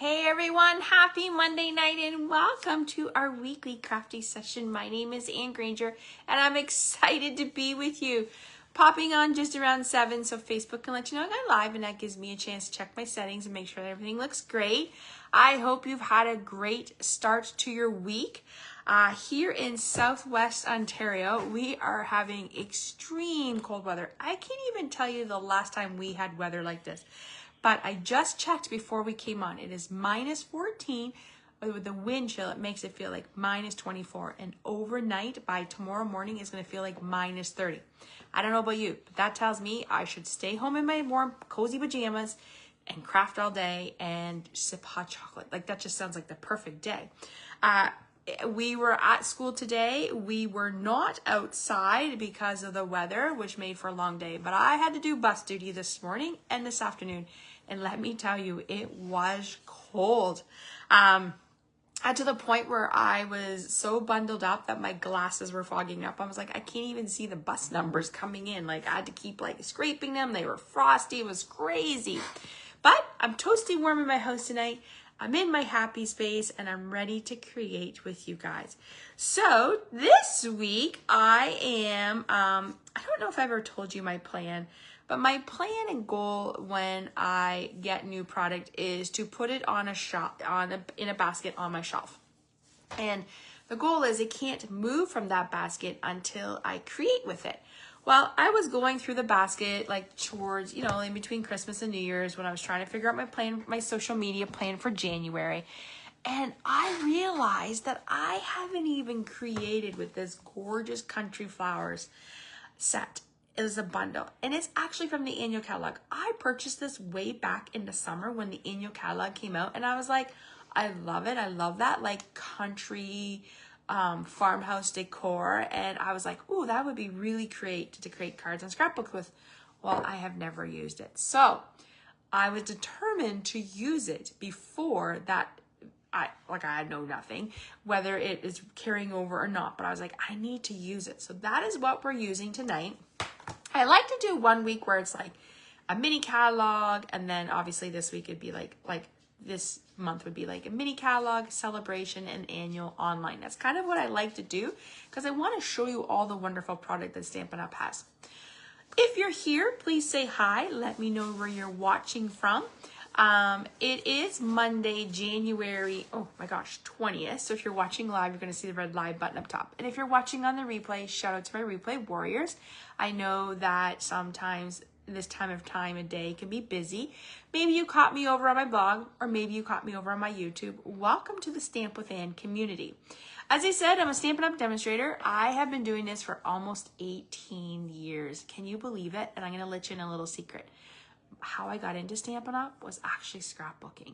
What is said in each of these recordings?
Hey everyone, happy Monday night and welcome to our weekly crafty session. My name is Ann Granger and I'm excited to be with you. Popping on just around 7 so Facebook can let you know I got live, and that gives me a chance to check my settings and make sure that everything looks great. I hope you've had a great start to your week. Here in Southwest Ontario, we are having extreme cold weather. I can't even tell you the last time we had weather like this. But I just checked before we came on. It is -14. With the wind chill, it makes it feel like -24. And overnight, by tomorrow morning, it's going to feel like -30. I don't know about you, but that tells me I should stay home in my warm, cozy pajamas and craft all day and sip hot chocolate. Like, that just sounds like the perfect day. We were at school today. We were not outside because of the weather, which made for a long day. But I had to do bus duty this morning and this afternoon. And let me tell you, it was cold. To the point where I was so bundled up that my glasses were fogging up. I was like, I can't even see the bus numbers coming in. Like, I had to keep like scraping them. They were frosty. It was crazy. But I'm toasty warm in my house tonight. I'm in my happy space and I'm ready to create with you guys. So this week I am, I don't know if I ever told you my plan, but my plan and goal when I get new product is to put it on a shelf, in a basket on my shelf. And the goal is it can't move from that basket until I create with it. Well, I was going through the basket like towards, in between Christmas and New Year's when I was trying to figure out my plan, my social media plan for January. And I realized that I haven't even created with this gorgeous country flowers set. It was a bundle, and it's actually from the Annual Catalogue. I purchased this way back in the summer when the Annual Catalogue came out, and I was like, I love it. I love that like country farmhouse decor, and I was like, ooh, that would be really great to create cards and scrapbooks with. Well, I have never used it, so I was determined to use it before that. I know nothing whether it is carrying over or not, but I was like, I need to use it. So that is what we're using tonight. I like to do 1 week where it's like a mini catalog, and then obviously this week it'd be like this month would be like a mini catalog, celebration, and annual online. That's kind of what I like to do because I want to show you all the wonderful product that Stampin' Up has. If you're here, please say hi. Let me know where you're watching from. It is Monday, January, 20th. So if you're watching live, you're going to see the red live button up top. And if you're watching on the replay, shout out to my replay warriors. I know that sometimes this time of day can be busy. Maybe you caught me over on my blog, or maybe you caught me over on my YouTube. Welcome to the Stamp with Ann community. As I said, I'm a Stampin' Up demonstrator. I have been doing this for almost 18 years. Can you believe it? And I'm going to let you in a little secret. How I got into Stampin' Up was actually scrapbooking.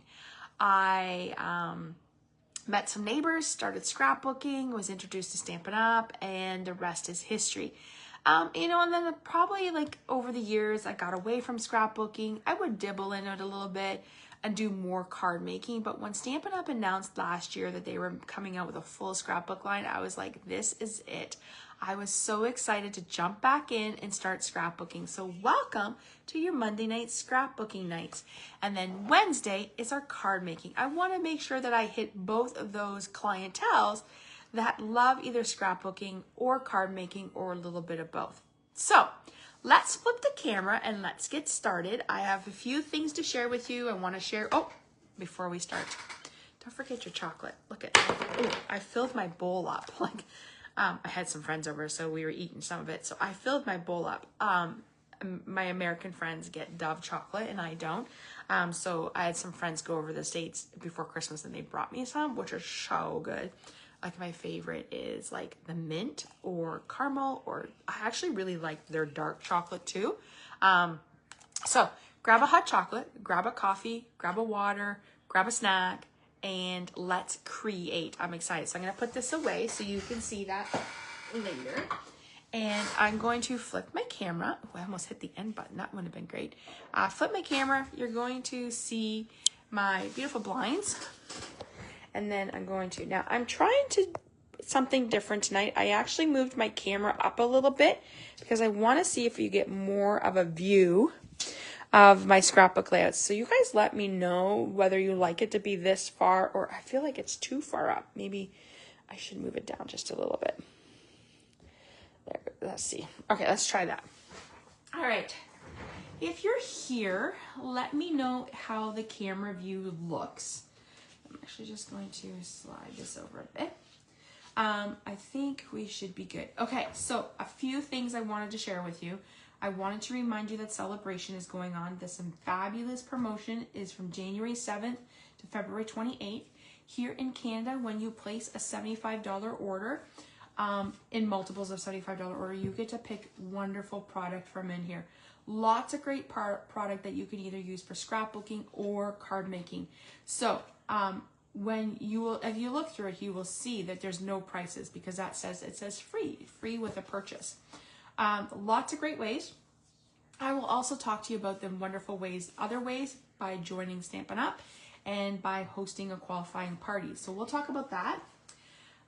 I met some neighbors, started scrapbooking, was introduced to Stampin' Up, and the rest is history. And then probably like over the years, I got away from scrapbooking. I would dibble in it a little bit and do more card making. But when Stampin' Up announced last year that they were coming out with a full scrapbook line, I was like, this is it. I was so excited to jump back in and start scrapbooking. So welcome to your Monday night scrapbooking nights. And then Wednesday is our card making. I want to make sure that I hit both of those clienteles that love either scrapbooking or card making or a little bit of both. So let's flip the camera and let's get started. I have a few things to share with you. I want to share, before we start, don't forget your chocolate. Look at, I filled my bowl up. I had some friends over, so we were eating some of it. So I filled my bowl up. My American friends get Dove chocolate and I don't. So I had some friends go over to the States before Christmas and they brought me some, which are so good. Like my favorite is like the mint or caramel, or I actually really like their dark chocolate too. So grab a hot chocolate, grab a coffee, grab a water, grab a snack, and let's create. I'm excited. So I'm going to put this away so you can see that later. And I'm going to flip my camera. Oh, I almost hit the end button. That would have been great. Flip my camera. You're going to see my beautiful blinds. And then now I'm trying to something different tonight. I actually moved my camera up a little bit because I want to see if you get more of a view of my scrapbook layouts. So you guys let me know whether you like it to be this far, or I feel like it's too far up. Maybe I should move it down just a little bit. There, let's see. Okay, let's try that. All right. If you're here, let me know how the camera view looks. I'm actually just going to slide this over a bit. I think we should be good. Okay, so a few things I wanted to share with you. I wanted to remind you that celebration is going on. There's some fabulous promotion is from January 7th to February 28th. Here in Canada, when you place a $75 order, in multiples of $75 order, you get to pick wonderful product from in here. Lots of great product that you can either use for scrapbooking or card making. So if you look through it, you will see that there's no prices because it says free with a purchase. Lots of great ways. I will also talk to you about the wonderful other ways by joining Stampin' Up and by hosting a qualifying party. So we'll talk about that.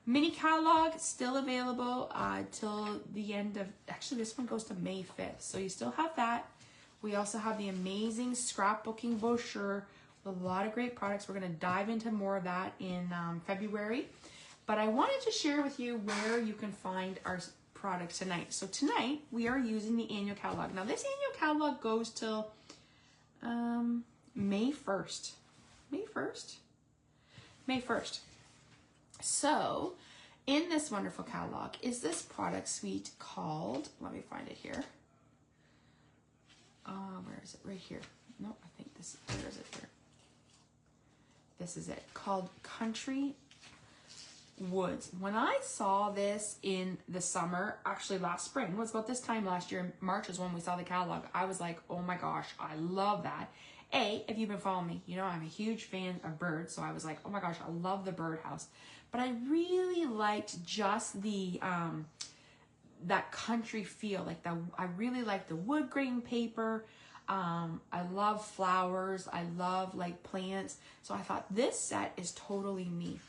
Mini catalog still available till the end of, actually this one goes to May 5th. So you still have that. We also have the amazing scrapbooking brochure with a lot of great products. We're going to dive into more of that in February. But I wanted to share with you where you can find our products tonight. So tonight we are using the annual catalog. Now this annual catalog goes till May 1st. May 1st? May 1st. So, in this wonderful catalog is this product suite called, let me find it here. Where is it? Right here. No, I think where is it here? This is it, called Country Woods. When I saw this in the summer, actually last spring, it was about this time last year, March is when we saw the catalog. I was like, oh my gosh, I love that. If you've been following me, you know I'm a huge fan of birds, so I was like, oh my gosh, I love the birdhouse. But I really liked just the that country feel, I really like the wood grain paper. I love flowers. I love plants. So I thought this set is totally me.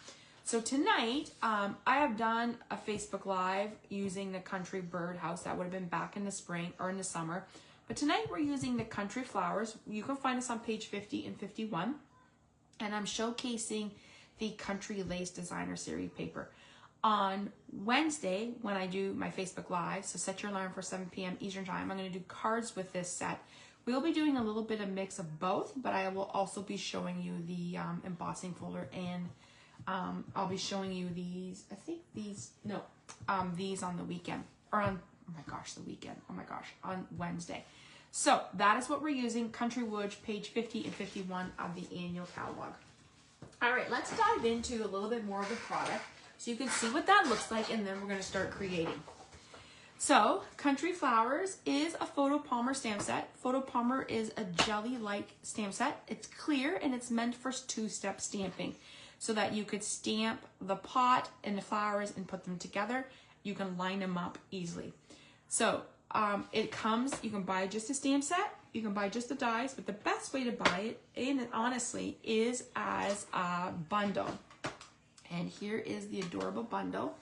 So tonight, I have done a Facebook Live using the country birdhouse. That would have been back in the spring or in the summer. But tonight we're using the country flowers. You can find us on page 50 and 51. And I'm showcasing the Country Lace Designer Series paper. On Wednesday, when I do my Facebook Live, so set your alarm for 7 p.m. Eastern Time, I'm going to do cards with this set. We'll be doing a little bit of mix of both, but I will also be showing you the embossing folder, and I'll be showing you these, these on the weekend, or on, on Wednesday. So that is what we're using, Country Woods, page 50 and 51 of the annual catalog. All right, let's dive into a little bit more of the product so you can see what that looks like, and then we're going to start creating. So, Country Flowers is a photo palmer stamp set. Photo palmer is a jelly-like stamp set. It's clear and it's meant for two-step stamping so that you could stamp the pot and the flowers and put them together. You can line them up easily. So, it comes, you can buy just a stamp set, you can buy just the dies, but the best way to buy it, and honestly, is as a bundle. And here is the adorable bundle.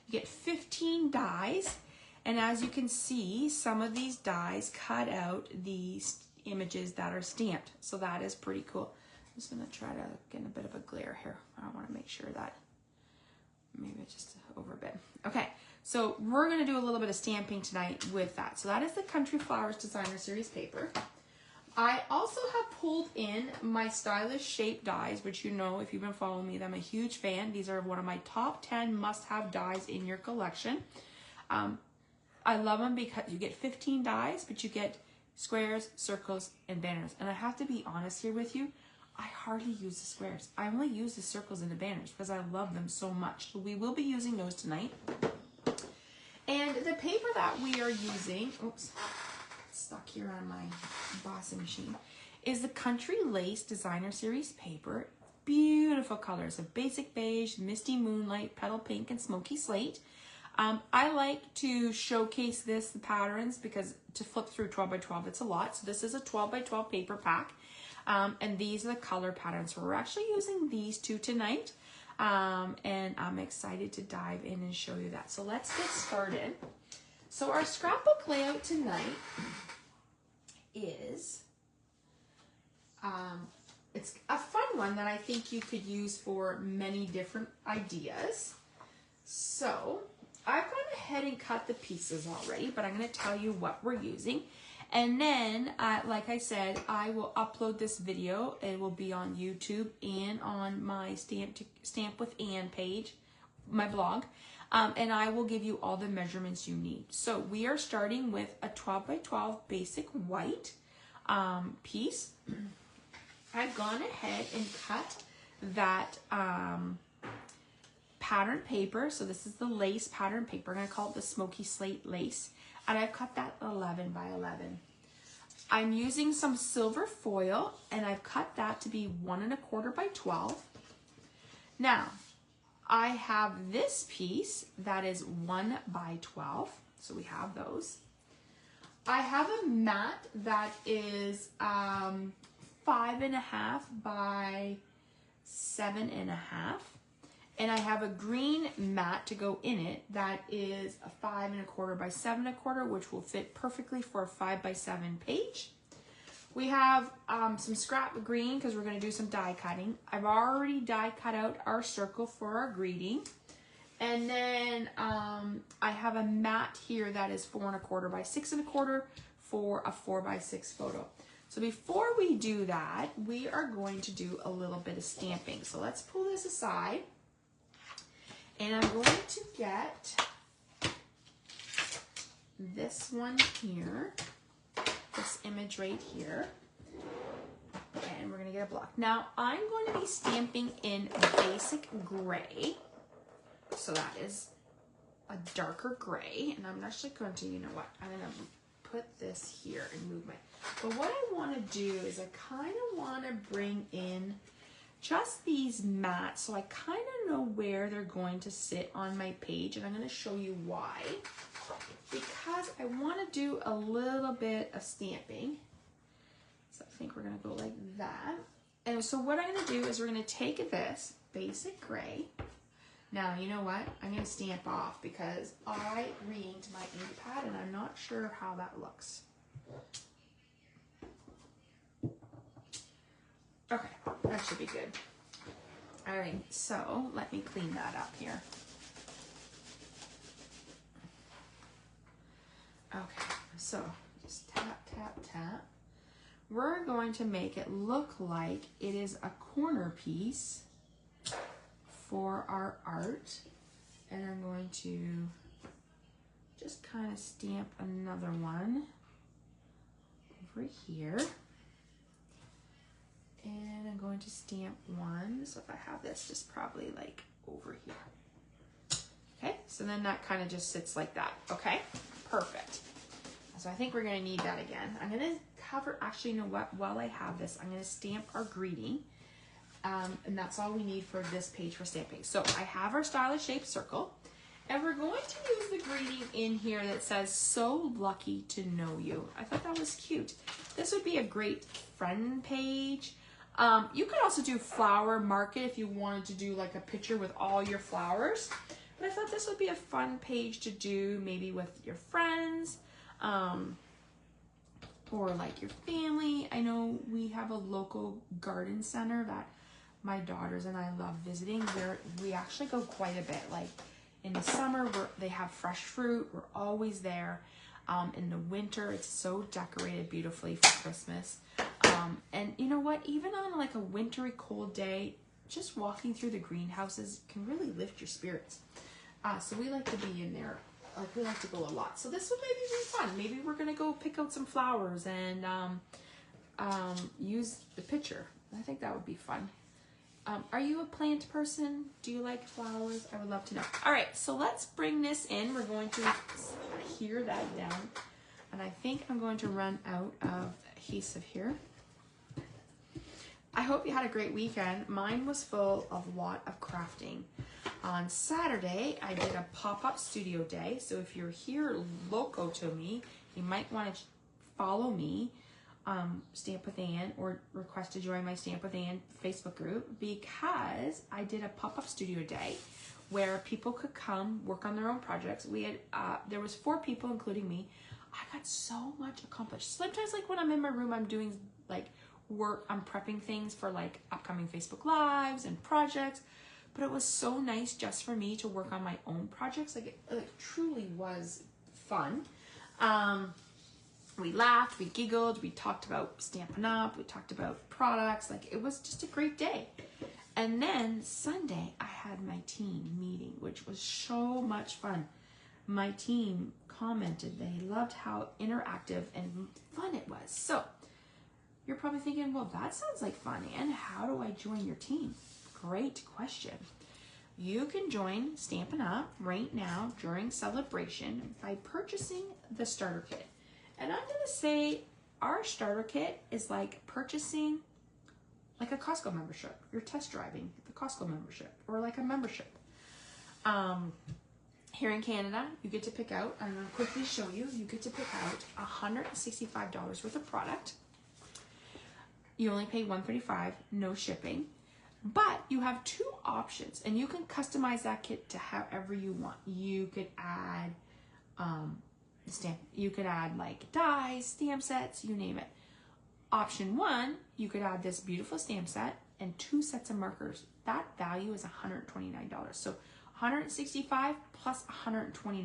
You get 15 dies, and as you can see, some of these dies cut out these images that are stamped. So that is pretty cool. I'm just gonna try to get a bit of a glare here. I wanna make sure that, maybe just over a bit. Okay. So we're going to do a little bit of stamping tonight with that. So that is the Country Flowers Designer Series paper. I also have pulled in my stylish shape dies, which you know if you've been following me, I'm a huge fan. These are one of my top 10 must-have dies in your collection. I love them because you get 15 dies, but you get squares, circles, and banners. And I have to be honest here with you, I hardly use the squares. I only use the circles and the banners because I love them so much. So we will be using those tonight. And the paper that we are using, oops, stuck here on my embossing machine, is the Country Lace Designer Series paper. Beautiful colors, a basic beige, misty moonlight, petal pink, and smoky slate. I like to showcase the patterns, because to flip through 12 by 12, it's a lot. So this is a 12 by 12 paper pack. And these are the color patterns. So we're actually using these two tonight. And I'm excited to dive in and show you that. So let's get started. So our scrapbook layout tonight is It's a fun one that I think you could use for many different ideas. So I've gone ahead and cut the pieces already, but I'm going to tell you what we're using. And then, like I said, I will upload this video. It will be on YouTube and on my Stamp with Ann page, my blog. And I will give you all the measurements you need. So we are starting with a 12 by 12 basic white piece. I've gone ahead and cut that pattern paper. So this is the lace pattern paper. I'm going to call it the smoky slate lace. And I've cut that 11 by 11. I'm using some silver foil and I've cut that to be 1 1/4 by 12. Now, I have this piece that is 1 by 12. So we have those. I have a mat that is 5 1/2 by 7 1/2. And I have a green mat to go in it that is a 5 1/4 by 7 1/4, which will fit perfectly for a 5 by 7 page. We have some scrap green because we're going to do some die cutting. I've already die cut out our circle for our greeting. And then I have a mat here that is 4 1/4 by 6 1/4 for a 4 by 6 photo. So before we do that, we are going to do a little bit of stamping. So let's pull this aside. And I'm going to get this one here, this image right here, and we're going to get a block. Now, I'm going to be stamping in basic gray, so that is a darker gray, and I'm actually going to, you know what, I'm going to put this here and move my, but what I want to do is I kind of want to bring in just these mats, so I kind of know where they're going to sit on my page, and I'm going to show you why. Because I want to do a little bit of stamping. So I think we're going to go like that. And so what I'm going to do is we're going to take this basic gray. Now, you know what? I'm going to stamp off because I reamed my ink pad and I'm not sure how that looks. Okay, that should be good. All right, so let me clean that up here. Okay, so just tap, tap, tap. We're going to make it look like it is a corner piece for our art. And I'm going to just kind of stamp another one over here. And I'm going to stamp one. So if I have this, just probably like over here. Okay, so then that kind of just sits like that. Okay, perfect. So I think we're going to need that again. I'm going to cover, actually, you know what? While I have this, I'm going to stamp our greeting. And that's all we need for this page for stamping. So I have our stylish shaped circle. And we're going to use the greeting in here that says, "So lucky to know you." I thought that was cute. This would be a great friend page. You could also do flower market if you wanted to do like a picture with all your flowers. But I thought this would be a fun page to do maybe with your friends or like your family. I know we have a local garden center that my daughters and I love visiting, where we actually go quite a bit. Like in the summer, they have fresh fruit. We're always there. In the winter, it's so decorated beautifully for Christmas. And you know what? Even on like a wintry cold day, just walking through the greenhouses can really lift your spirits. So we like to be in there. Like we like to go a lot. So this would maybe be fun. Maybe we're gonna go pick out some flowers and use the picture. I think that would be fun. Are you a plant person? Do you like flowers? I would love to know. All right, so let's bring this in. We're going to adhere that down. And I think I'm going to run out of adhesive here. I hope you had a great weekend. Mine was full of a lot of crafting. On Saturday, I did a pop-up studio day. So if you're here local to me, you might want to follow me, Stamp with Ann, or request to join my Stamp with Ann Facebook group, because I did a pop-up studio day where people could come work on their own projects. We had there was 4 people, including me. I got so much accomplished. Sometimes, like when I'm in my room, I'm doing like I'm prepping things for like upcoming Facebook Lives and projects, but it was so nice just for me to work on my own projects. Like it truly was fun. We laughed, we giggled, we talked about Stampin' Up, we talked about products. Like it was just a great day. And then Sunday, I had my team meeting, which was so much fun. My team commented they loved how interactive and fun it was. So you're probably thinking, well, that sounds like fun. And how do I join your team? Great question. You can join Stampin' Up right now during celebration by purchasing the starter kit. And I'm going to say our starter kit is like purchasing like a Costco membership. You're test driving the Costco membership or like a membership. Here in Canada, you get to pick out, I'm going to quickly show you, you get to pick out $165 worth of product. You only pay $135, no shipping. But you have two options, and you can customize that kit to however you want. You could add you could add like dies, stamp sets, you name it. Option one, you could add this beautiful stamp set and 2 sets of markers. That value is $129. So $165 plus $129.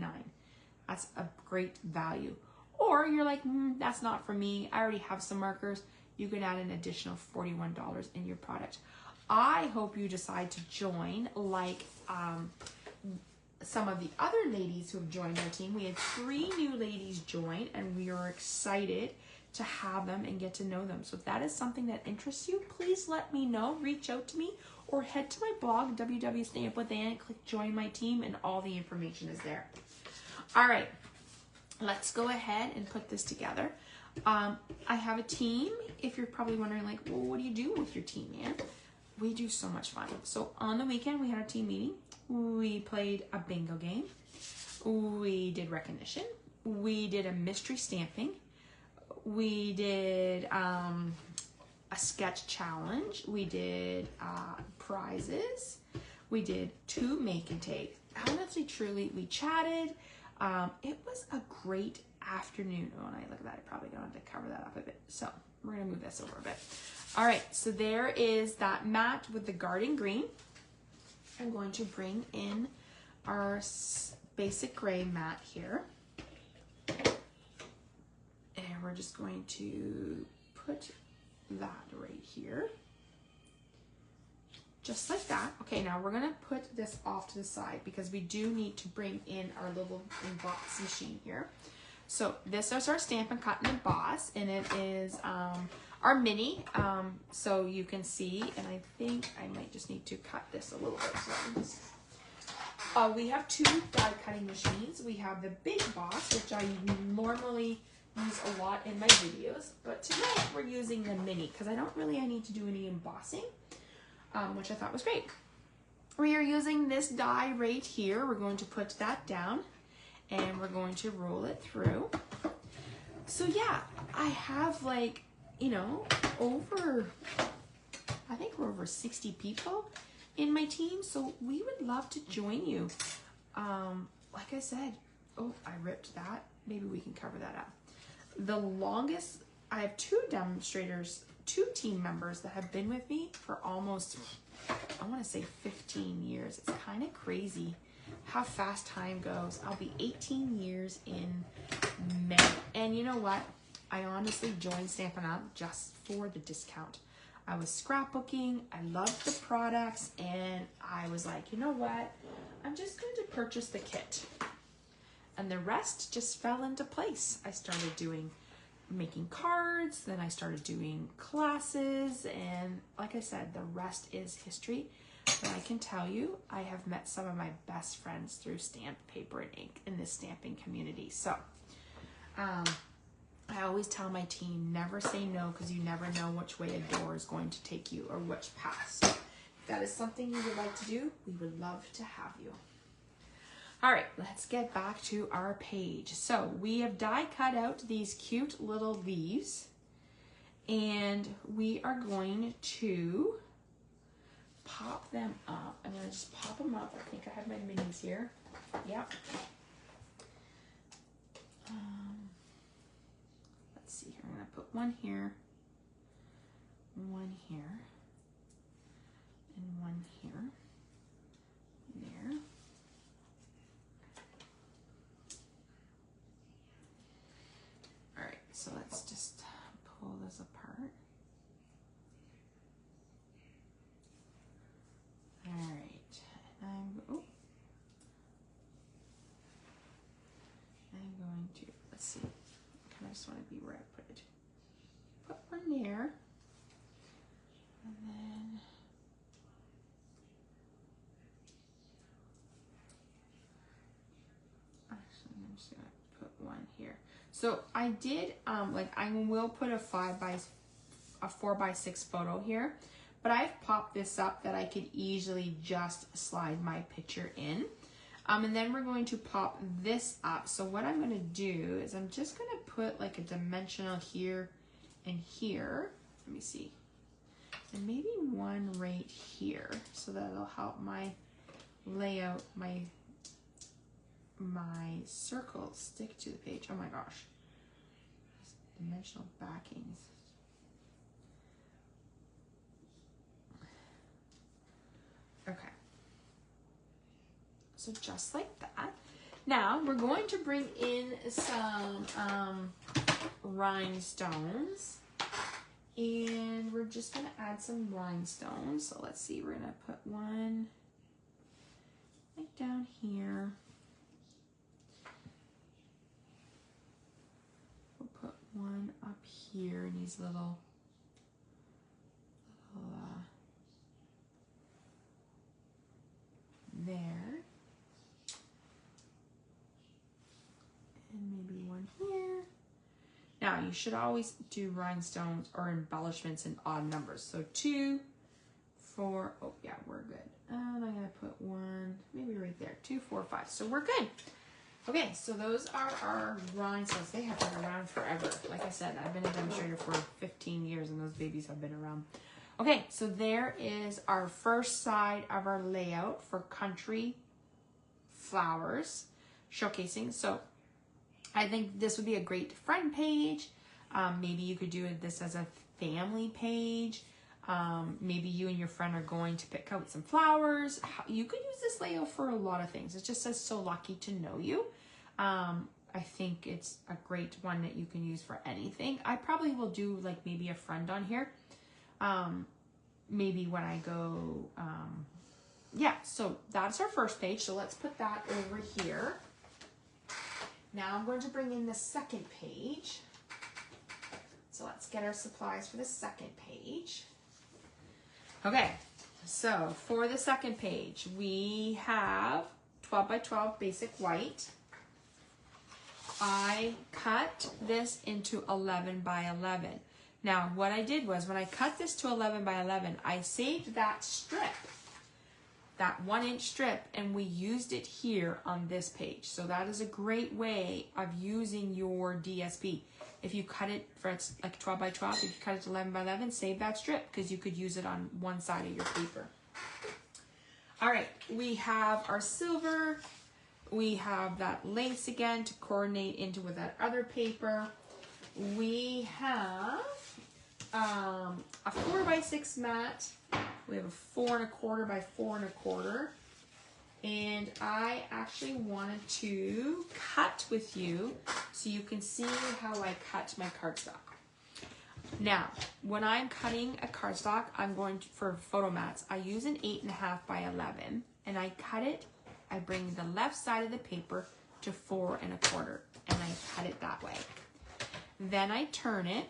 That's a great value. Or you're like, that's not for me. I already have some markers. You could add an additional $41 in your product. I hope you decide to join like some of the other ladies who have joined our team. We had 3 new ladies join, and we are excited to have them and get to know them. So if that is something that interests you, please let me know. Reach out to me or head to my blog, www.stampwithan, and click join my team, and all the information is there. All right, let's go ahead and put this together. I have a team. If you're probably wondering like, well, what do you do with your team, man? We do so much fun. So on the weekend, we had a team meeting. We played a bingo game. We did recognition. We did a mystery stamping. We did a sketch challenge. We did prizes. We did 2 make and take. Honestly, truly, we chatted. It was a great afternoon. Oh, when I look at that, I probably don't have to cover that up a bit. So we're gonna move this over a bit. All right, so there is that mat with the garden green. I'm going to bring in our basic gray mat here. And we're just going to put that right here. Just like that. Okay, now we're gonna put this off to the side because we do need to bring in our little emboss machine here. So this is our Stampin' Cut and Emboss, and it is our mini, so you can see, and I think I might just need to cut this a little bit. So we have 2 die cutting machines. We have the Big Boss, which I normally use a lot in my videos, but tonight we're using the mini because I need to do any embossing, which I thought was great. We are using this die right here. We're going to put that down, and we're going to roll it through. So yeah, I have like, you know, I think we're over 60 people in my team, so we would love to join you. Like I said, oh, I ripped that. Maybe we can cover that up. The longest, I have 2 demonstrators, 2 team members that have been with me for almost, I want to say 15 years. It's kind of crazy how fast time goes. I'll be 18 years in May. And you know what? I honestly joined Stampin' Up just for the discount. I was scrapbooking, I loved the products, and I was like, you know what? I'm just going to purchase the kit. And the rest just fell into place. I started making cards, then I started doing classes, and like I said, the rest is history. But I can tell you, I have met some of my best friends through stamp, paper, and ink in this stamping community. So, I always tell my team, never say no, because you never know which way a door is going to take you or which path. So if that is something you would like to do, we would love to have you. All right, let's get back to our page. So we have die cut out these cute little leaves, and we are going to pop them up. I'm gonna just pop them up. I think I have my minis here. Yep. Let's see here. I'm gonna put one here, one here and one here, there. All right, so let's just pull this apart. All right, I'm going to, let's see, I kind of just want to be where I put it. Put one there, and then actually I'm just gonna put one here. So I did like I will put a 4x6 photo here, but I've popped this up that I could easily just slide my picture in. And then we're going to pop this up. So what I'm going to do is I'm just going to put like a dimensional here and here. Let me see. And maybe one right here. So that'll help my layout, my circles stick to the page. Oh my gosh. Dimensional backings. Okay. So just like that. Now we're going to bring in some rhinestones, and we're just going to add some rhinestones. So let's see, we're going to put one right down here. We'll put one up here in these little there. And maybe one here. Now you should always do rhinestones or embellishments in odd numbers. So 2, 4, oh yeah, we're good. And I'm gonna put one, maybe right there, 2, 4, 5. So we're good. Okay, so those are our rhinestones. They have been around forever. Like I said, I've been a demonstrator for 15 years and those babies have been around. Okay, so there is our first side of our layout for country flowers showcasing. So I think this would be a great friend page. Maybe you could do this as a family page. Maybe you and your friend are going to pick out some flowers. You could use this layout for a lot of things. It just says so lucky to know you. I think it's a great one that you can use for anything. I probably will do like maybe a friend on here. Maybe when I go, yeah, so that's our first page. So let's put that over here. Now I'm going to bring in the second page. So let's get our supplies for the second page. Okay, so for the second page, we have 12 by 12 basic white. I cut this into 11 by 11. Now, what I did was when I cut this to 11 by 11, I saved that strip, that 1-inch strip, and we used it here on this page. So that is a great way of using your DSP. If you cut it for it's like 12 by 12, if you cut it to 11 by 11, save that strip because you could use it on one side of your paper. All right, we have our silver. We have that lace again to coordinate into with that other paper. We have a 4 by 6 mat. We have a 4 1/4 by 4 1/4. And I actually wanted to cut with you so you can see how I cut my cardstock. Now, when I'm cutting a cardstock, I'm going to, for photo mats, I use an 8.5 by 11 and I cut it. I bring the left side of the paper to 4 1/4 and I cut it that way. Then I turn it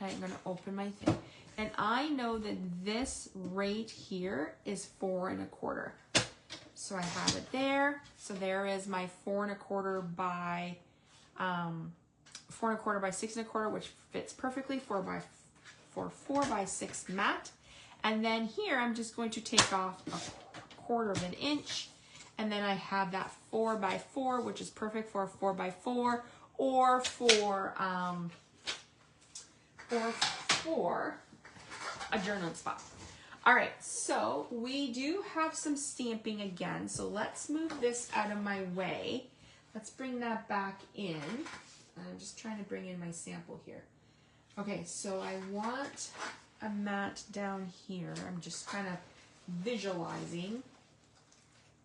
and I'm going to open my thing. And I know that this right here is 4 1/4. So I have it there. So there is my 4 1/4 by 4 1/4 by 6 1/4, which fits perfectly for 4 by 6 mat. And then here I'm just going to take off a 1/4 of an inch, and then I have that 4 by 4, which is perfect for a 4 by 4, or for a journaling spot. All right, so we do have some stamping again, so let's move this out of my way. Let's bring that back in. I'm just trying to bring in my sample here. Okay, so I want a mat down here. I'm just kind of visualizing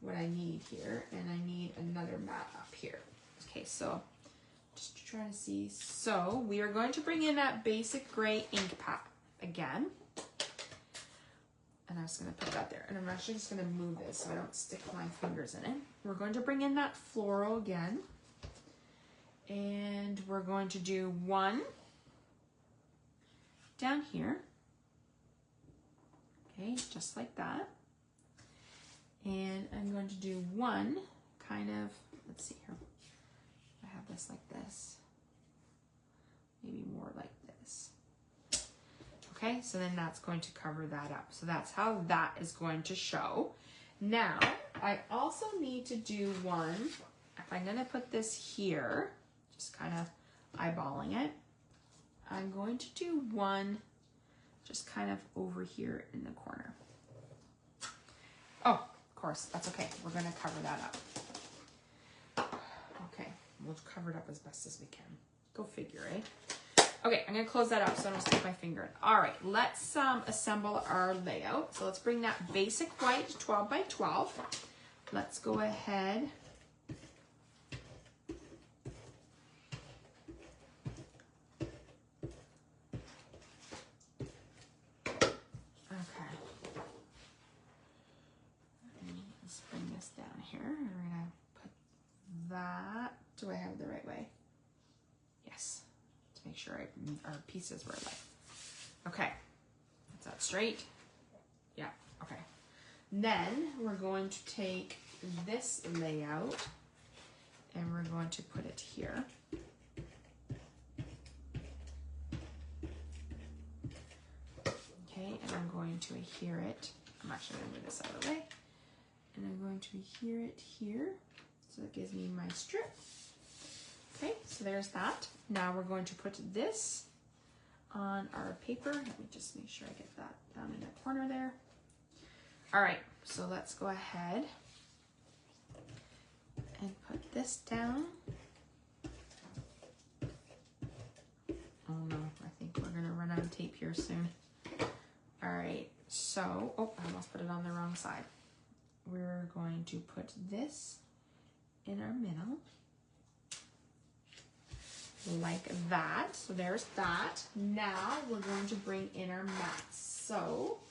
what I need here, and I need another mat up here. Okay, so just trying to see. So we are going to bring in that basic gray ink pad again. And I'm just going to put that there. And I'm actually just going to move this so I don't stick my fingers in it. We're going to bring in that floral again. And we're going to do one down here. Okay, just like that. And I'm going to do one kind of, let's see here. I have this like this. Maybe more like this. Okay, so then that's going to cover that up. So that's how that is going to show. Now, I also need to do one, if I'm gonna put this here, just kind of eyeballing it, I'm going to do one just kind of over here in the corner. Oh, of course, that's okay. We're gonna cover that up. Okay, we'll cover it up as best as we can. Go figure, eh? Okay, I'm gonna close that up so I don't stick my finger in. All right, let's assemble our layout. So let's bring that basic white 12 by 12. Let's go ahead. Okay. Let's bring this down here. We're gonna put that. Do I have it the right way? Yes. Make sure our pieces were like, okay, is that straight? Yeah, okay. Then we're going to take this layout and we're going to put it here. Okay, and I'm going to adhere it. I'm actually going to move this out of the way. And I'm going to adhere it here. So it gives me my strip. Okay, so there's that. Now we're going to put this on our paper. Let me just make sure I get that down in the corner there. All right, so let's go ahead and put this down. Oh no, I think we're gonna run out of tape here soon. All right, so, oh, I almost put it on the wrong side. We're going to put this in our middle. Like that. So there's that. Now we're going to bring in our mats. So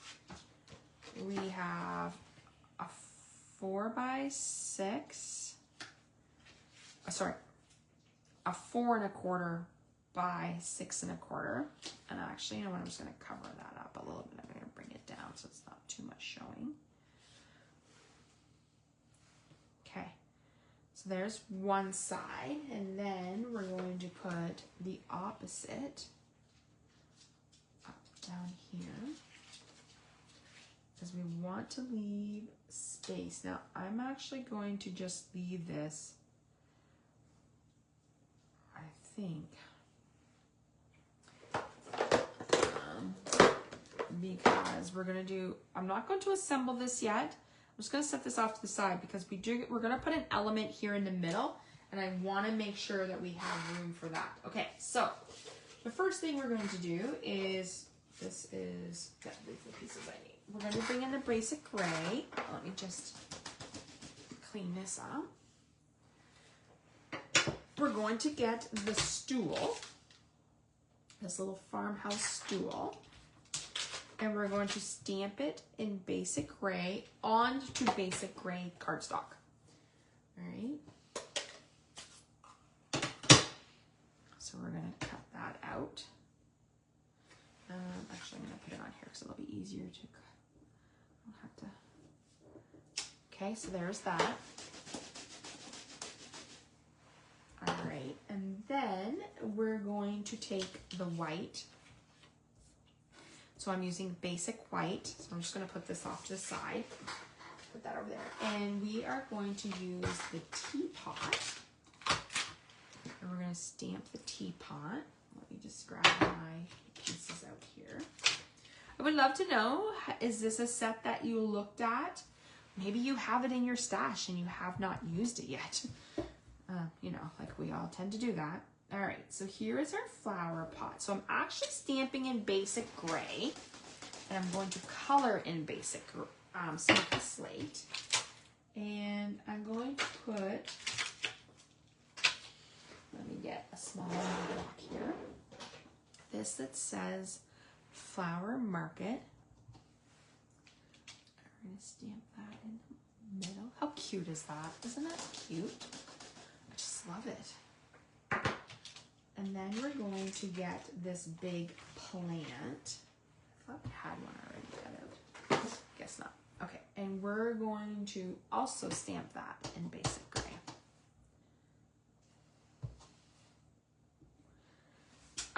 we have a 4x6. Sorry, a 4 1/4 by 6 1/4. And actually, you know what? I'm just going to cover that up a little bit. I'm going to bring it down so it's not too much showing. Okay. So there's one side, and then we're going to put the opposite up down here because we want to leave space. Now, I'm actually going to just leave this, I think, because we're going to do, I'm not going to assemble this yet. I'm just going to set this off to the side because we're going to put an element here in the middle, and I want to make sure that we have room for that. Okay, so the first thing we're going to do is, these are the pieces I need. We're going to bring in the basic gray. Let me just clean this up. We're going to get the stool, this little farmhouse stool. And we're going to stamp it in basic gray onto basic gray cardstock. All right. So we're going to cut that out. Actually, I'm going to put it on here because it'll be easier to cut. I'll have to. Okay, so there's that. All right. And then we're going to take the white. So I'm using basic white. So I'm just going to put this off to the side. Put that over there. And we are going to use the teapot. And we're going to stamp the teapot. Let me just grab my pieces out here. I would love to know, is this a set that you looked at? Maybe you have it in your stash and you have not used it yet. You know, like we all tend to do that. All right, so here is our flower pot. So I'm actually stamping in basic gray, and I'm going to color in basic smoky slate. And I'm going to put, let me get a smaller block here. This that says Flower Market. I'm going to stamp that in the middle. How cute is that? Isn't that cute? I just love it. And then we're going to get this big plant. I thought we had one already cut out. Guess not. Okay, and we're going to also stamp that in basic gray.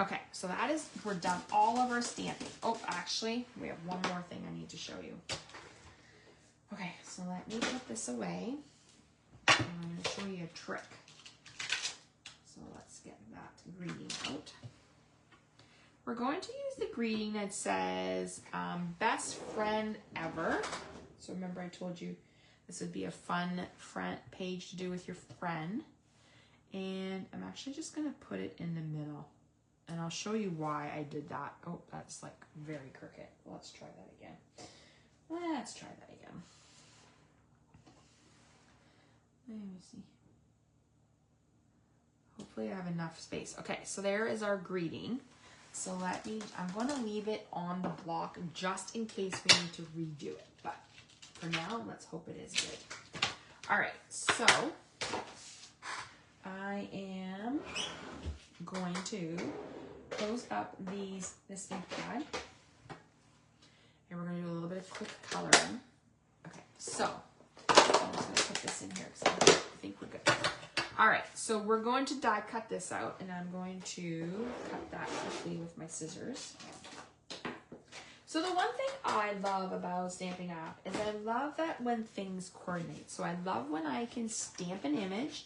Okay, so that is, we're done all of our stamping. Oh, actually, we have one more thing I need to show you. Okay, so let me put this away. I'm going to show you a trick. So let's get that greeting out. We're going to use the greeting that says, best friend ever. So remember I told you this would be a fun front page to do with your friend. And I'm actually just going to put it in the middle. And I'll show you why I did that. Oh, that's like very crooked. Let's try that again. Let's try that again. Let me see. Hopefully I have enough space. Okay, so there is our greeting. So I'm going to leave it on the block just in case we need to redo it. But for now, let's hope it is good. All right, so I am going to close up this ink pad. And we're going to do a little bit of quick coloring. Okay, so I'm just going to put this in here because I think we're good. All right, so we're going to die cut this out, and I'm going to cut that quickly with my scissors. So the one thing I love about Stampin' Up is I love that when things coordinate. So I love when I can stamp an image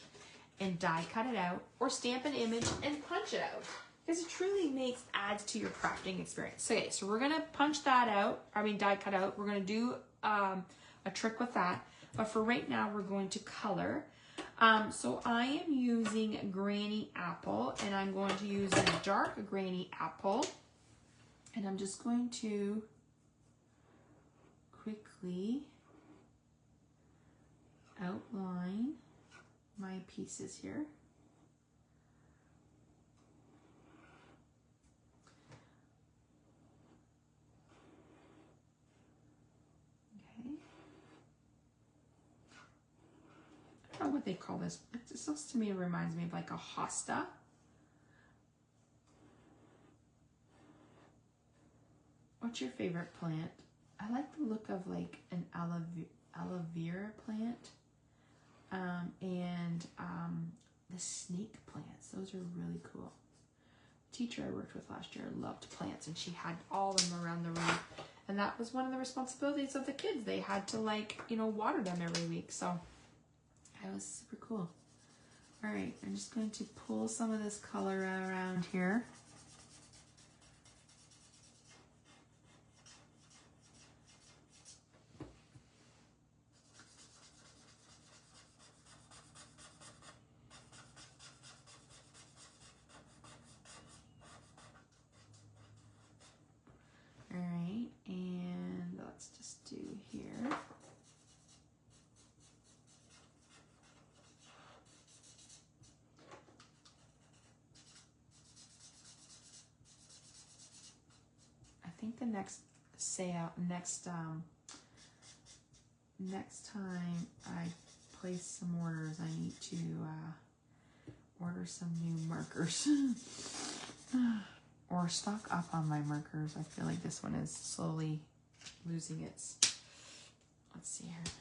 and die cut it out, or stamp an image and punch it out, because it truly adds to your crafting experience. Okay, so we're gonna punch that out, die cut out. We're gonna do a trick with that, but for right now, we're going to color. So I am using Granny Apple, and I'm going to use a dark Granny Apple, and I'm just going to quickly outline my pieces here. I don't know what they call this. This to me reminds me of like a hosta. What's your favorite plant? I like the look of like an aloe vera plant, and the snake plants. Those are really cool. The teacher I worked with last year loved plants, and she had all of them around the room. And that was one of the responsibilities of the kids. They had to water them every week. So that was super cool. All right, I'm just going to pull some of this color around here. All right, and let's just do here. I think the next time I place some orders, I need to order some new markers or stock up on my markers. I feel like this one is slowly losing its. Let's see here.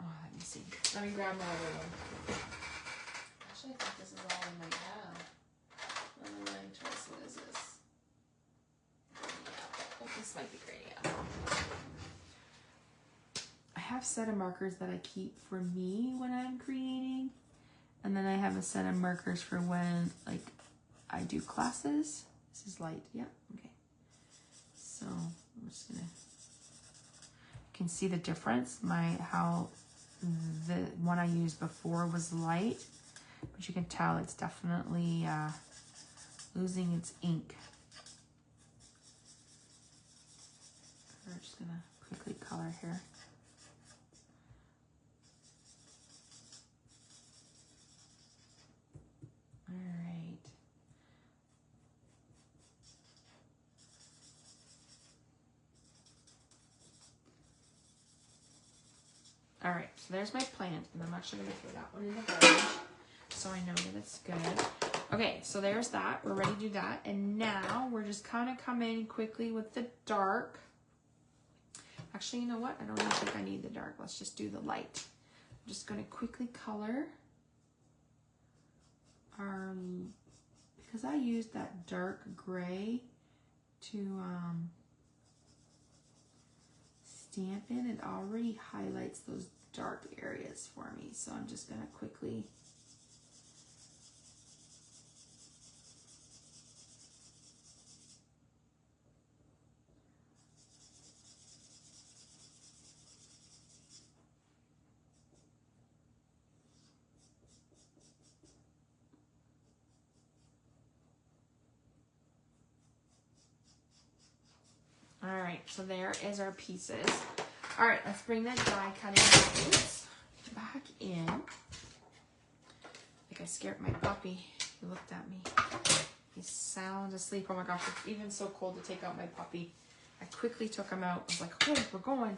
Oh, let me see. Let me grab my other one. Actually, I think this is all I might have. Underlying choice. What is this? This might be Granny Apple. I have a set of markers that I keep for me when I'm creating, and then I have a set of markers for when I do classes. This is light. Yep. Okay. So I'm just gonna. You can see the difference. How the one I used before was light, but As you can tell, it's definitely losing its ink. We're just gonna quickly color here. All right. All right, so there's my plant, and I'm actually gonna throw that one in the garbage so I know that it's good. Okay, so there's that. We're ready to do that. And now we're just kind of come in quickly with the dark. Actually, you know what? I don't even think I need the dark. Let's just do the light. I'm just gonna quickly color our, because I used that dark gray to stamp in, it already highlights those dark areas for me. So I'm just gonna quickly all right, so there is our pieces. All right, let's bring that die cutting box back in. I think I scared my puppy. He looked at me. He's sound asleep. Oh my gosh, it's even so cold to take out my puppy. I quickly took him out. I was like, okay, we're going.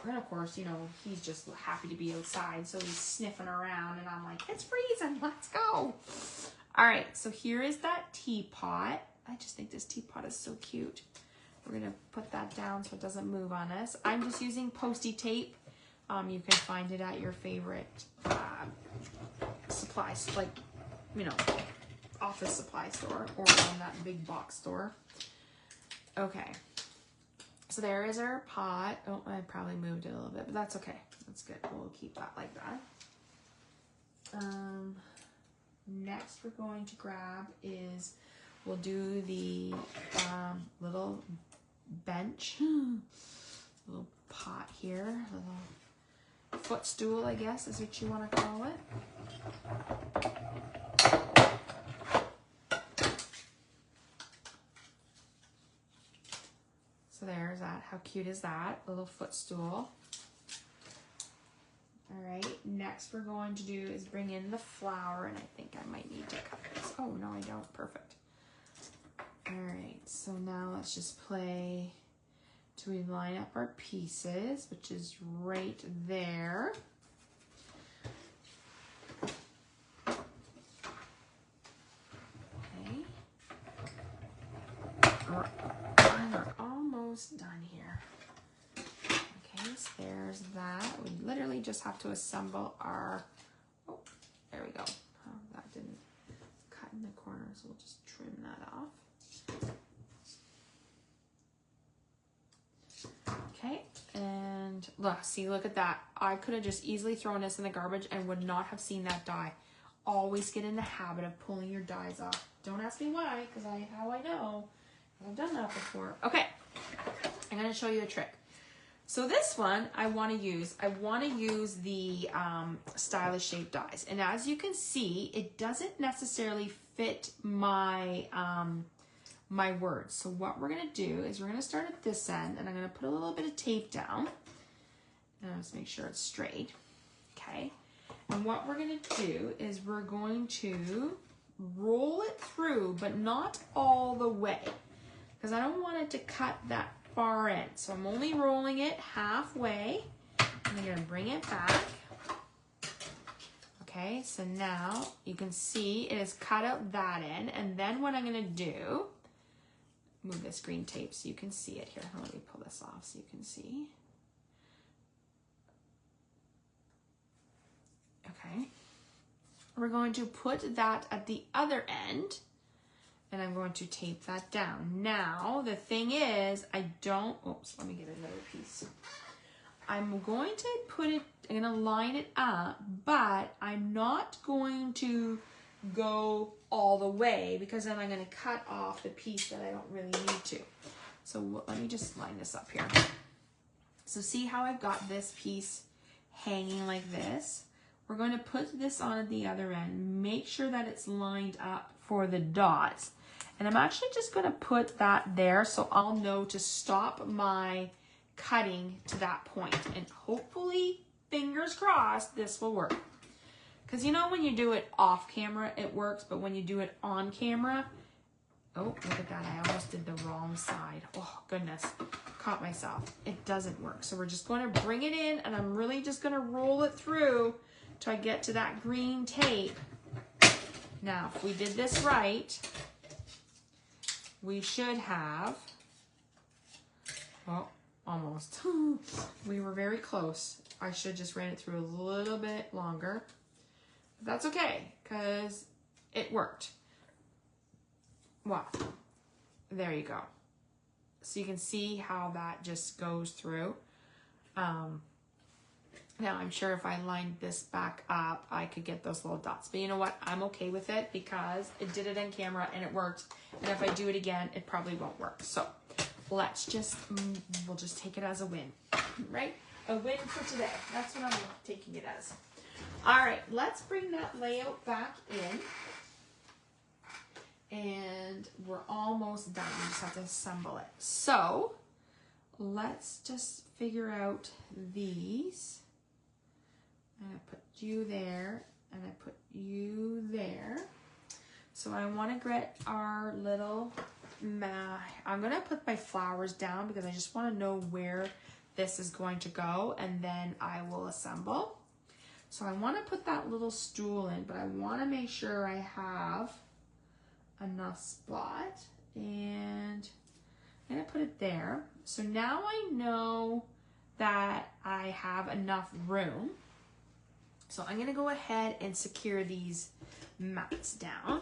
And of course, you know, he's just happy to be outside, so he's sniffing around, and I'm like, it's freezing, let's go. All right, so here is that teapot. I just think this teapot is so cute. We're gonna put that down so it doesn't move on us. I'm just using Post-it tape. You can find it at your favorite supplies, like, you know, office supply store or on that big box store. Okay, so there is our pot. Oh, I probably moved it a little bit, but that's okay. That's good. We'll keep that like that. Next we're going to grab is, we'll do the little bench, little pot here, little footstool, I guess is what you want to call it. So there's that. How cute is that? A little footstool. All right, next we're going to do is bring in the flower, and I think I might need to cut this. Oh, no, I don't. Perfect. All right, so now let's just play till we line up our pieces, which is right there. Okay. We're almost done here. Okay, so there's that. We literally just have to assemble our, oh, there we go. Oh, that didn't cut in the corner, so we'll just trim that off. Okay, and look, see, look at that. I could have just easily thrown this in the garbage and would not have seen that die. Always get in the habit of pulling your dies off. Don't ask me why, because how I know. I've done that before. Okay, I'm going to show you a trick. So this one I want to use the stylish shape dies. And as you can see, it doesn't necessarily fit my my words. So what we're going to do is we're going to start at this end, and I'm going to put a little bit of tape down. And I'll just make sure it's straight. Okay. And what we're going to do is we're going to roll it through, but not all the way, because I don't want it to cut that far end. So I'm only rolling it halfway. I'm going to bring it back. Okay, so now you can see it has cut out that end. And then what I'm going to do, move this green tape so you can see it here. Let me pull this off so you can see. Okay, we're going to put that at the other end, and I'm going to tape that down. Now, the thing is, I don't, oops, let me get another piece. I'm going to put it, I'm going to line it up, but I'm not going to go all the way, because then I'm going to cut off the piece that I don't really need to. So let me just line this up here. So see how I've got this piece hanging like this? we're going to put this on at the other end. Make sure that it's lined up for the dots. And I'm actually just going to put that there so I'll know to stop my cutting to that point. And hopefully, fingers crossed, this will work. Because you know when you do it off camera, it works. But when you do it on camera, oh, look at that. I almost did the wrong side. Oh, goodness. Caught myself. It doesn't work. So we're just going to bring it in, and I'm really just going to roll it through till I get to that green tape. Now, if we did this right, we should have, well, almost. We were very close. I should have just ran it through a little bit longer. But that's okay, because it worked. Well, there you go. So you can see how that just goes through. Now, I'm sure if I lined this back up, I could get those little dots. But you know what? I'm okay with it because it did it on camera and it worked. And if I do it again, it probably won't work. So let's just, we'll just take it as a win, right? A win for today. That's what I'm taking it as. All right, let's bring that layout back in. And we're almost done. We just have to assemble it. So let's just figure out these. I put you there, and I put you there. So I want to get our little, I'm going to put my flowers down because I just want to know where this is going to go, and then I will assemble. So I want to put that little stool in, but I want to make sure I have enough spot, and I'm going to put it there. So now I know that I have enough room. So I'm going to go ahead and secure these mats down.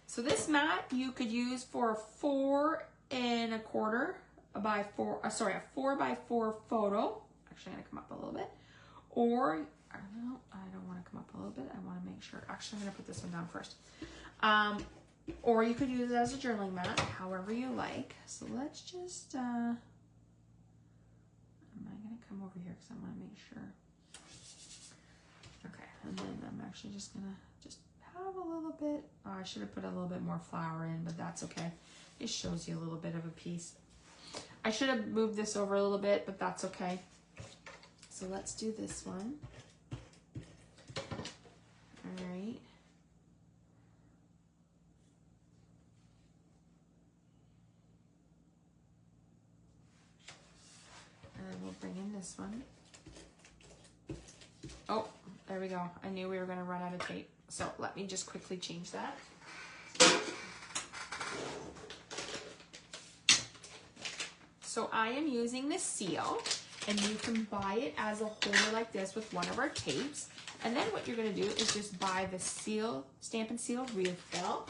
So this mat you could use for a 4 1/4 by 4, sorry, a 4 by 4 photo. Actually, I'm going to come up a little bit. Or, no, I don't want to come up a little bit. I want to make sure. Actually, I'm going to put this one down first. Or you could use it as a journaling mat, however you like. So let's just, am I going to come over here because I want to make sure. Okay, and then I'm actually just gonna have a little bit, oh, I should have put a little bit more flour in, but that's okay. It shows you a little bit of a piece. I should have moved this over a little bit, but that's okay. So let's do this one. All right. And then we'll bring in this one. Oh, there we go. I knew we were going to run out of tape. So let me just quickly change that. So I am using this seal, and you can buy it as a holder like this with one of our tapes. And then what you're going to do is just buy the seal, Stampin' Seal refill.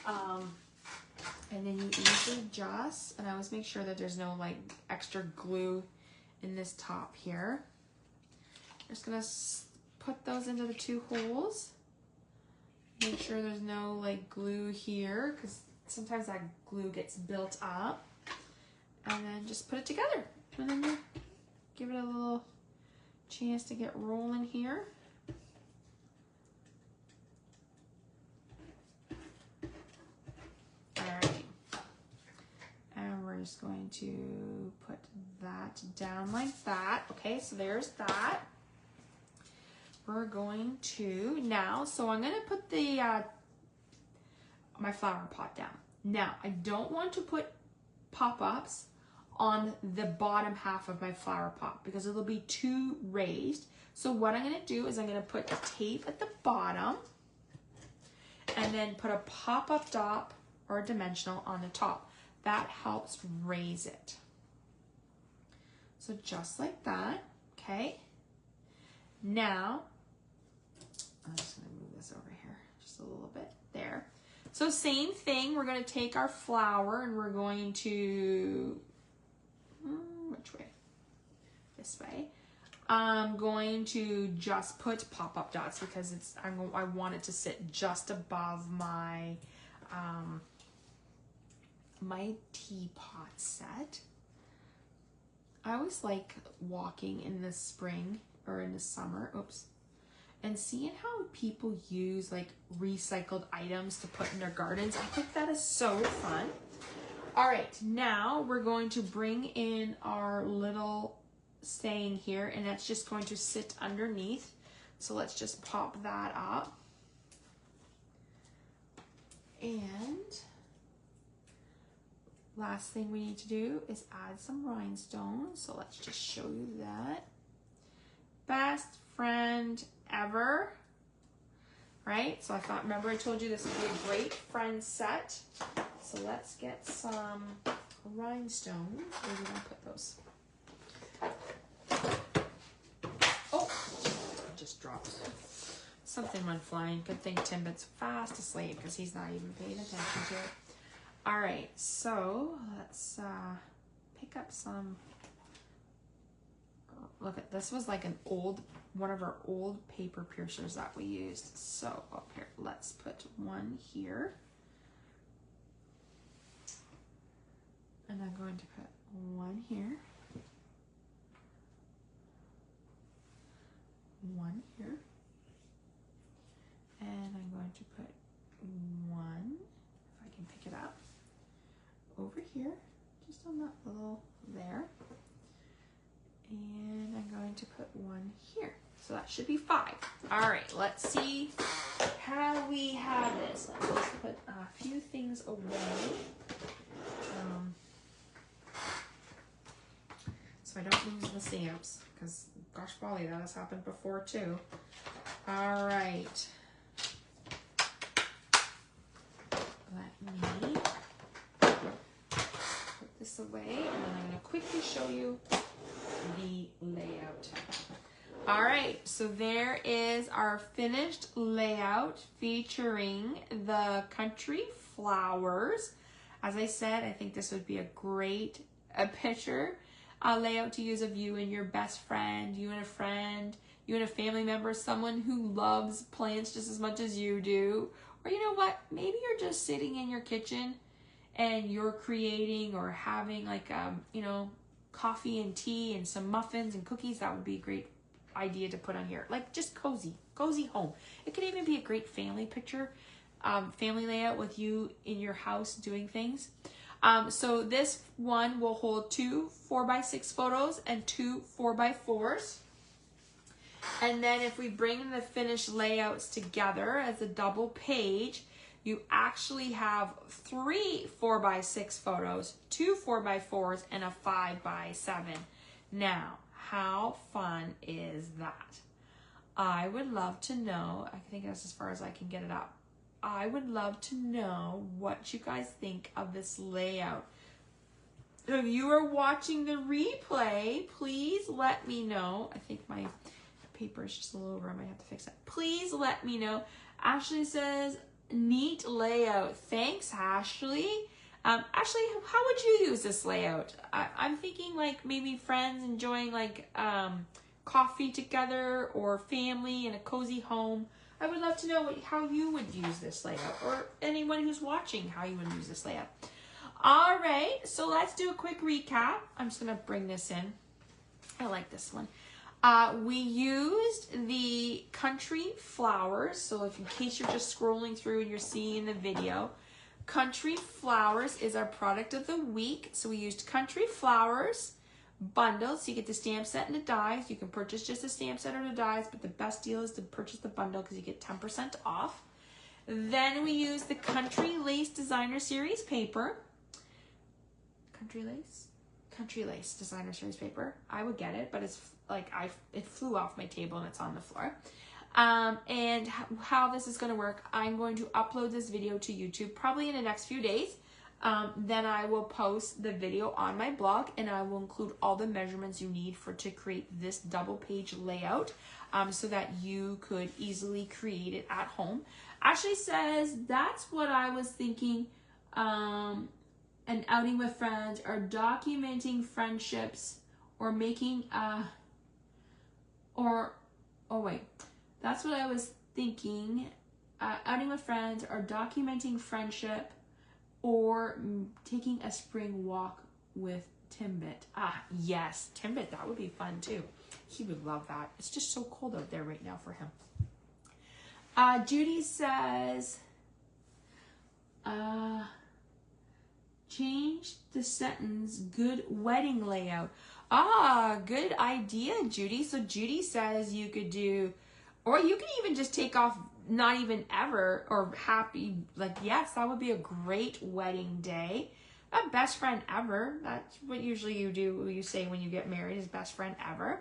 And then you easily just, and I always make sure that there's no like extra glue in this top here. Just gonna put those into the 2 holes. Make sure there's no like glue here because sometimes that glue gets built up. And then just put it together. And then you give it a little chance to get rolling here. Alright. And we're just going to put that down like that. Okay, so there's that. We're going to now, so I'm going to put the my flower pot down. Now, I don't want to put pop-ups on the bottom half of my flower pot because it'll be too raised. So what I'm going to do is I'm going to put the tape at the bottom and then put a pop-up dot or a dimensional on the top. That helps raise it. So just like that, okay? Now, I'm just going to move this over here just a little bit there. So same thing, we're going to take our flower and we're going to, which way? This way. I'm going to just put pop-up dots because it's I want it to sit just above my my teapot set. I always like walking in the spring or in the summer, oops, and seeing how people use like recycled items to put in their gardens. I think that is so fun. All right, now we're going to bring in our little saying here, and that's just going to sit underneath. So let's just pop that up. And last thing we need to do is add some rhinestones. So let's just show you that. Best friend ever, right? So I thought, remember I told you this would be a great friend set. So let's get some rhinestones. Where do I put those? Oh, I just dropped. Something went flying. Good thing Timbit's fast asleep because he's not even paying attention to it. All right, so let's pick up some. Look at this, was like one of our old paper piercers that we used. So up here, let's put one here. And I'm going to put one here. One here. And I'm going to put one, if I can pick it up, over here, just on that little there. And I'm going to put one here. So that should be 5. All right, let's see how we have this. Let's just put a few things away. So I don't lose the stamps, because gosh golly, that has happened before too. All right. Let me put this away, and then I'm going to quickly show you the layout. All right, so there is our finished layout featuring the country flowers. As I said, I think this would be a great picture layout to use of you and your best friend, you and a friend, you and a family member, someone who loves plants just as much as you do. Or you know what, maybe you're just sitting in your kitchen and you're creating or having like, you know, coffee and tea and some muffins and cookies. That would be a great idea to put on here. Like just cozy home. It could even be a great family picture, family layout with you in your house doing things. So this one will hold 2 4x6 photos and 2 4x4s. And then if we bring the finished layouts together as a double page, you actually have 3 4x6 photos, 2 4x4s, and a 5x7. Now, how fun is that? I would love to know, I think that's as far as I can get it up. I would love to know what you guys think of this layout. If you are watching the replay, please let me know. I think my paper is just a little over. I might have to fix it. Please let me know. Ashley says, neat layout. Thanks, Ashley. Ashley, how would you use this layout? I'm thinking like maybe friends enjoying like coffee together, or family in a cozy home. I would love to know how you would use this layout, or anyone who's watching how you would use this layout. All right, so let's do a quick recap. I'm just gonna bring this in. I like this one. We used the country flowers. So if in case you're just scrolling through and you're seeing the video, country flowers is our product of the week. So we used country flowers bundles. So you get the stamp set and the dies. You can purchase just the stamp set or the dies, but the best deal is to purchase the bundle because you get 10% off. Then we use the Country Lace Designer Series paper. Country Lace Designer Series paper. I would get it, but it's like it flew off my table and it's on the floor. And how this is going to work, I'm going to upload this video to YouTube probably in the next few days. Then I will post the video on my blog, and I will include all the measurements you need to create this double page layout, so that you could easily create it at home. Ashley says, that's what I was thinking. An outing with friends, or documenting friendships, or making that's what I was thinking. Outing with friends, or documenting friendship, or taking a spring walk with Timbit. Ah, yes, Timbit. That would be fun too. He would love that. It's just so cold out there right now for him. Judy says, change the sentence, good wedding layout. Ah, good idea, Judy. So Judy says you could do, or you can even just take off not even ever or happy. Like, yes, that would be a great wedding day. A best friend ever. That's what usually you do. You say when you get married is best friend ever.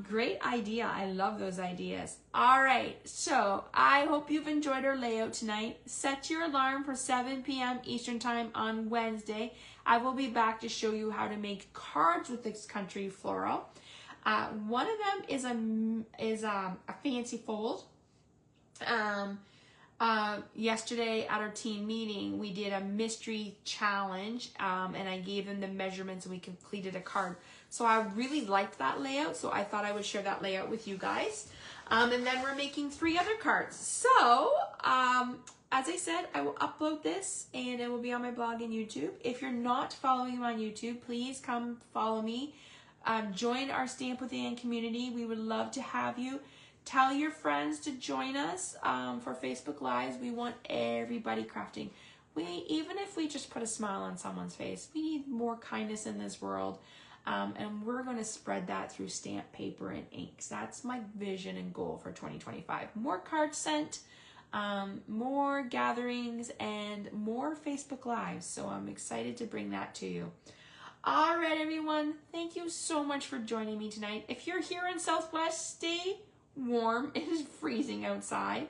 Great idea. I love those ideas. All right. So I hope you've enjoyed our layout tonight. Set your alarm for 7 p.m. Eastern time on Wednesday. I will be back to show you how to make cards with this country floral. One of them is a fancy fold. Yesterday at our team meeting, we did a mystery challenge, and I gave them the measurements and we completed a card. So I really liked that layout, so I thought I would share that layout with you guys. And then we're making 3 other cards. So, as I said, I will upload this and it will be on my blog and YouTube. If you're not following me on YouTube, please come follow me. Join our Stamp with Ann community. We would love to have you. Tell your friends to join us for Facebook Lives. We want everybody crafting. Even if we just put a smile on someone's face, we need more kindness in this world. And we're going to spread that through stamp paper and inks. That's my vision and goal for 2025. More cards sent, more gatherings, and more Facebook Lives. So I'm excited to bring that to you. All right, everyone. Thank you so much for joining me tonight. If you're here in Southwest, stay warm. It is freezing outside.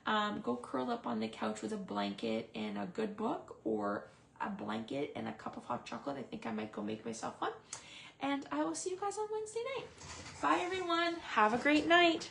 Go curl up on the couch with a blanket and a good book, or a blanket and a cup of hot chocolate. I think I might go make myself one. And I will see you guys on Wednesday night. Bye, everyone. Have a great night.